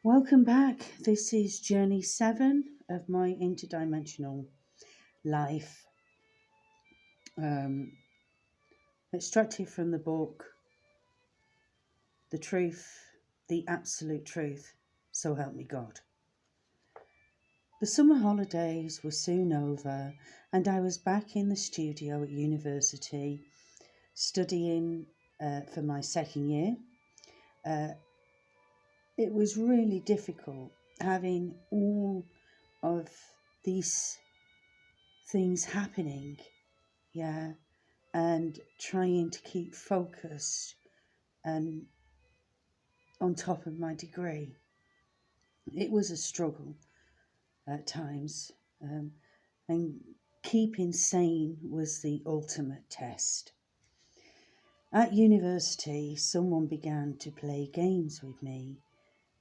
Welcome back. This is Journey 7 of my interdimensional life, um, extracted from the book The Truth, the Absolute Truth, So Help Me God. The summer holidays were soon over, and I was back in the studio at university studying for my second year. Uh, it was really difficult having all of these things happening, yeah, and trying to keep focused and on top of my degree. It was a struggle at times, and keeping sane was the ultimate test. At university, someone began to play games with me.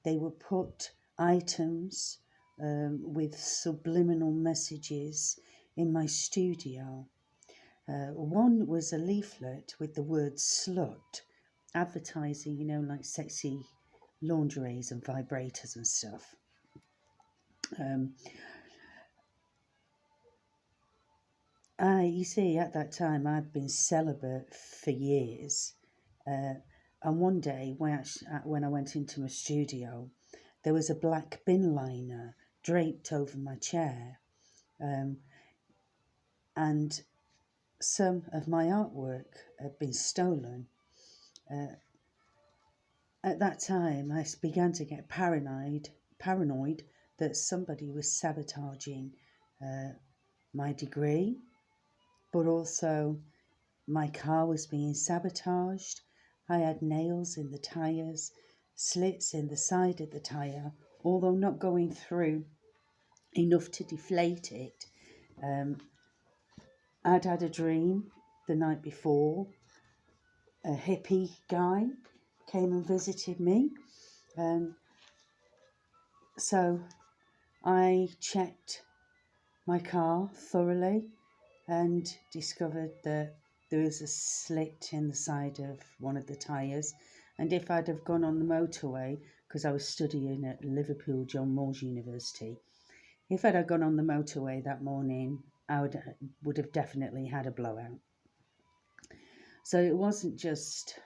They would put items with subliminal messages in my studio. One was a leaflet with the word slut, advertising, like sexy lingeries and vibrators and stuff. Um, you see, at that time, I'd been celibate for years. And one day, when I went into my studio, there was a black bin liner draped over my chair. And some of my artwork had been stolen. At that time, I began to get paranoid that somebody was sabotaging my degree, but also my car was being sabotaged. I had nails in the tyres, slits in the side of the tyre, although not going through enough to deflate it. I'd had a dream the night before. A hippie guy came and visited me. So I checked my car thoroughly and discovered that there was a slit in the side of one of the tyres. And if I'd have gone on the motorway, because I was studying at Liverpool John Moores University, if I'd have gone on the motorway that morning, I would have definitely had a blowout. So it wasn't just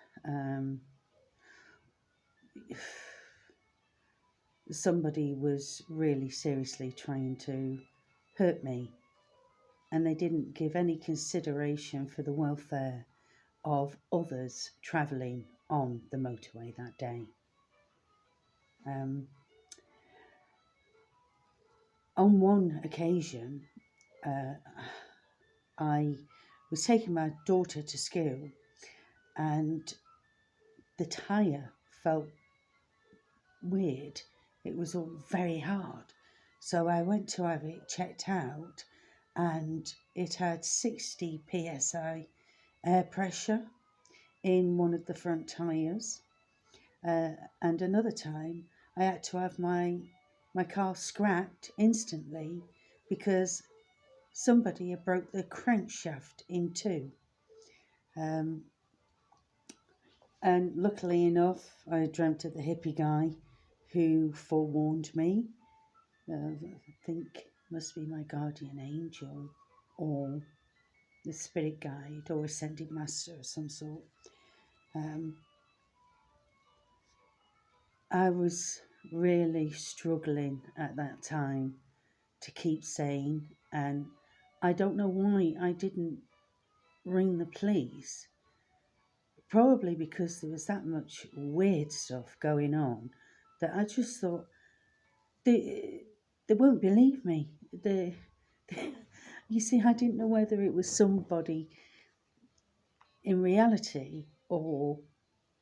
somebody was really seriously trying to hurt me, and they didn't give any consideration for the welfare of others travelling on the motorway that day. On one occasion, I was taking my daughter to school, and the tyre felt weird. It was all very hard. So I went to have it checked out, and it had 60 psi air pressure in one of the front tyres. And another time, I had to have my car scrapped instantly because somebody had broke the crankshaft in two. And luckily enough, I dreamt of the hippie guy who forewarned me. I think must be my guardian angel or the spirit guide or ascended master of some sort. I was really struggling at that time to keep sane, and I don't know why I didn't ring the police. Probably because there was that much weird stuff going on that I just thought they won't believe me. You see, I didn't know whether it was somebody in reality or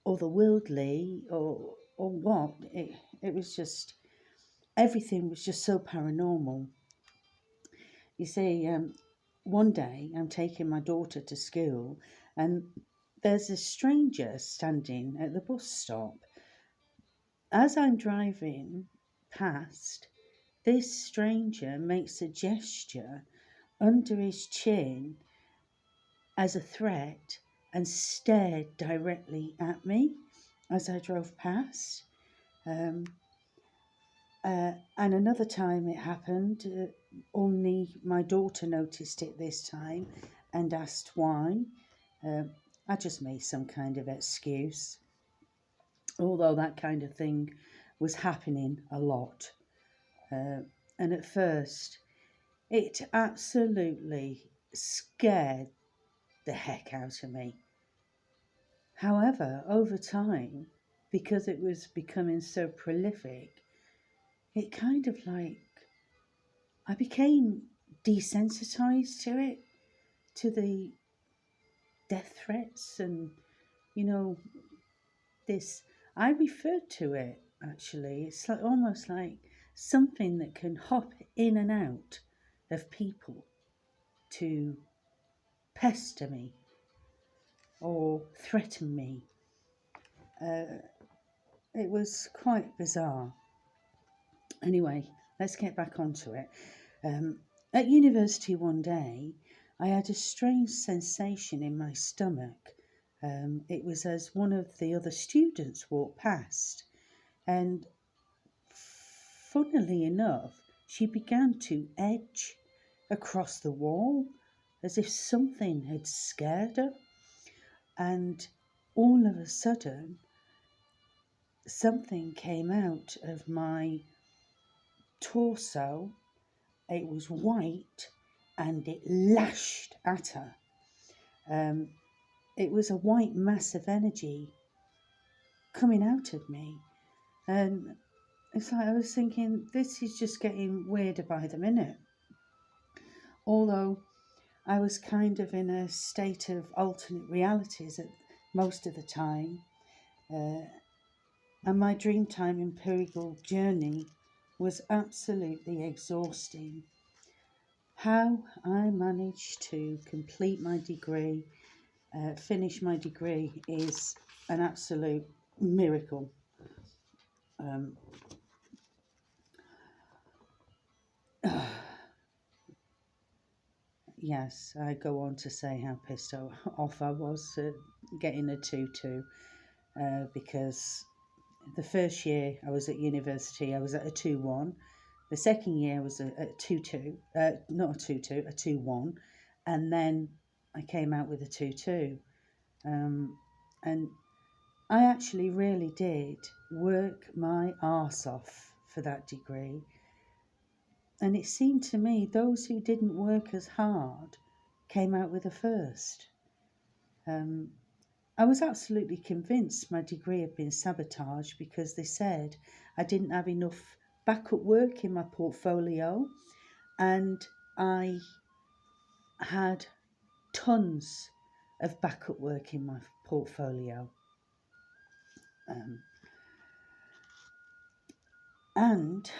otherworldly or what. It was just, everything was just so paranormal. You see, one day I'm taking my daughter to school, and there's a stranger standing at the bus stop. As I'm driving past, this stranger makes a gesture under his chin as a threat and stared directly at me as I drove past. And another time it happened, only my daughter noticed it this time and asked why. Uh, I just made some kind of excuse, although that kind of thing was happening a lot. And at first, it absolutely scared the heck out of me. However, over time, because it was becoming so prolific, it kind of like I became desensitized to it, to the death threats, and you know, this. I referred to it actually. It's like almost like something that can hop in and out of people to pester me or threaten me. It was quite bizarre. Anyway, let's get back onto it. At university one day, I had a strange sensation in my stomach. It was as one of the other students walked past, and funnily enough, she began to edge across the wall as if something had scared her. And all of a sudden, something came out of my torso. It was white and it lashed at her. It was a white mass of energy coming out of me. And it's like I was thinking, this is just getting weirder by the minute. Although I was kind of in a state of alternate realities at most of the time. And my Dreamtime empirical journey was absolutely exhausting. How I managed to complete my degree, finish my degree, is an absolute miracle. Yes, I go on to say how pissed off I was getting a 2-2 because the first year I was at university, I was at a 2-1. The second year I was at a 2-2, not a 2-2, a 2-1. And then I came out with a 2-2. And I actually really did work my arse off for that degree. And it seemed to me those who didn't work as hard came out with a first. I was absolutely convinced my degree had been sabotaged because they said I didn't have enough backup work in my portfolio, and I had tons of backup work in my portfolio. And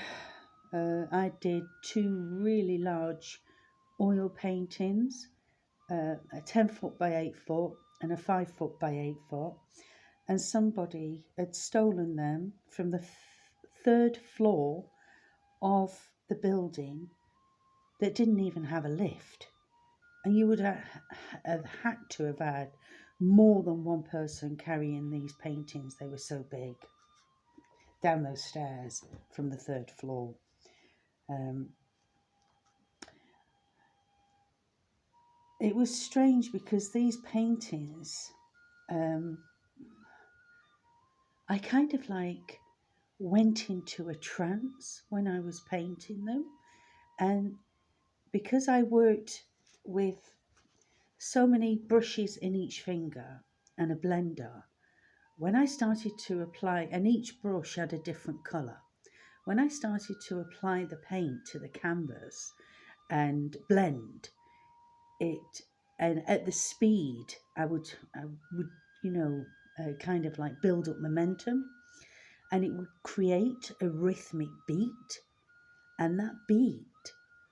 I did 2 really large oil paintings, a 10-foot by 8-foot and a 5-foot by 8-foot, and somebody had stolen them from the 3rd floor of the building that didn't even have a lift. And you would have had to have had more than one person carrying these paintings. They were so big. Down those stairs from the 3rd floor. It was strange because these paintings, I kind of like went into a trance when I was painting them. And because I worked with so many brushes in each finger and a blender, when I started to apply, and each brush had a different colour, when I started to apply the paint to the canvas and blend it, and at the speed I would kind of like build up momentum, and it would create a rhythmic beat, and that beat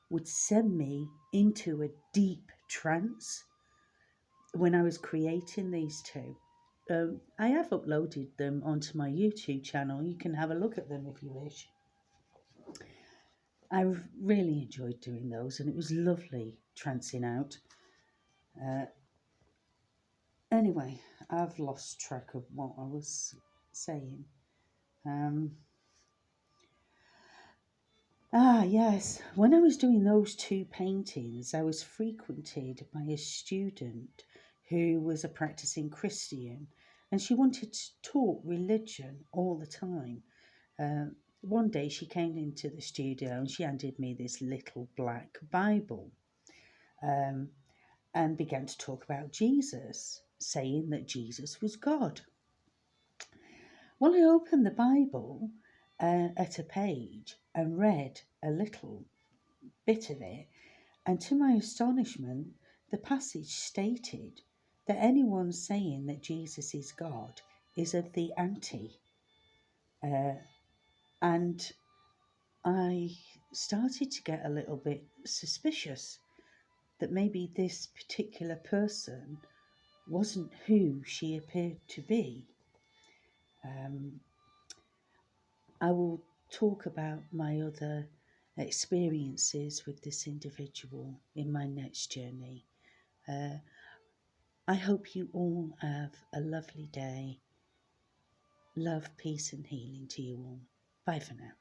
would send me into a deep trance when I was creating these 2. I have uploaded them onto my YouTube channel. You can have a look at them if you wish. I really enjoyed doing those, and it was lovely trancing out. Anyway, I've lost track of what I was saying. Ah, yes. When I was doing those two paintings, I was frequented by a student who was a practicing Christian, and she wanted to talk religion all the time. One day she came into the studio and she handed me this little black Bible, um, and began to talk about Jesus, saying that Jesus was God. Well, I opened the Bible at a page and read a little bit of it, and to my astonishment, the passage stated that anyone saying that Jesus is God is of the anti. Uh, and I started to get a little bit suspicious that maybe this particular person wasn't who she appeared to be. Um, I will talk about my other experiences with this individual in my next journey. Uh, I hope you all have a lovely day. Love, peace, and healing to you all. Bye for now.